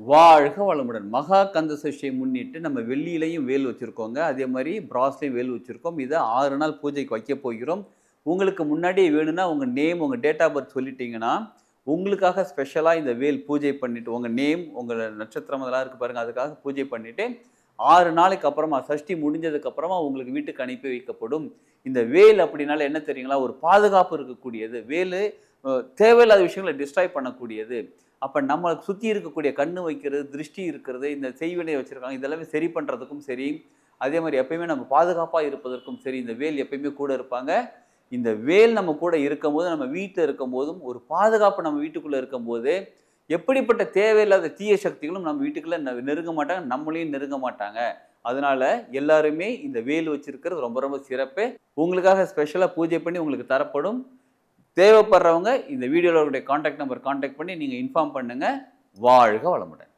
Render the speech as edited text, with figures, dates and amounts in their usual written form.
வாழ்க வளமுடன். மகா கந்த சஷ்டியை முன்னிட்டு நம்ம வெள்ளியிலயும் வேல் வச்சிருக்கோங்க. அதே மாரி பிராஸ்லயும் வேல் வச்சிருக்கோம். இத 6 நாள் பூஜைக்கு வைக்க போகிறோம். உங்களுக்கு முன்னாடியே வேணும்னா உங்க நேம், உங்க டேட் ஆஃப் பர்த் சொல்லிட்டீங்கன்னா, உங்களுக்காக ஸ்பெஷலா இந்த வேல் பூஜை பண்ணிட்டு, உங்க நேம், உங்க நட்சத்திரம் அதெல்லாம் இருக்கு பாருங்க. அதுக்காக பூஜை பண்ணிட்டு, 6 நாளைக்கு அப்புறமா சஷ்டி முடிஞ்சதுக்கு அப்புறமா உங்களுக்கு வீட்டுக்கு அனுப்பி வைக்கப்படும். இந்த வேல் அப்படின்னாலே என்ன தெரியுங்களா? ஒரு பாதுகாப்பு இருக்கக்கூடியது. வேலு தேவையில்லாத விஷயங்கள டிஸ்ட்ராய் பண்ணக்கூடியது. அப்ப நம்ம சுத்தி இருக்கக்கூடிய கண்ணு வைக்கிறது, திருஷ்டி இருக்கிறது, இந்த செய்வினை வச்சிருக்காங்க. இதெல்லாமே சரி பண்றதுக்கும் சரி, அதே மாரி எப்பயுமே நம்ம பாதுகாப்பா இருப்பதற்கும் சரி, இந்த வேல் எப்பயுமே கூட இருப்பாங்க. இந்த வேல் நம்ம கூட இருக்கும்போது, நம்ம வீட்ல இருக்கும்போதும், ஒரு பாதுகாப்பு நம்ம வீட்டுக்குள்ள இருக்கும்போது, எப்படிப்பட்ட தேவையில்லாத தீய சக்திகளும் நம்ம வீட்டுக்குள்ள நெருங்க மாட்டாங்க. நம்மளையும் நெருங்க மாட்டாங்க. அதனால எல்லாருமே இந்த வேல் வச்சிருக்கிறது ரொம்ப ரொம்ப சிறப்பு. உங்களுக்காக ஸ்பெஷலா பூஜை பண்ணி உங்களுக்கு தரப்படும். தேவைப்படுறவங்க இந்த வீடியோல இருக்கக்கூடிய கான்டாக்ட் நம்பர் கான்டாக்ட் பண்ணி நீங்க இன்ஃபார்ம் பண்ணுங்க. வாழ்க வளமுடன்.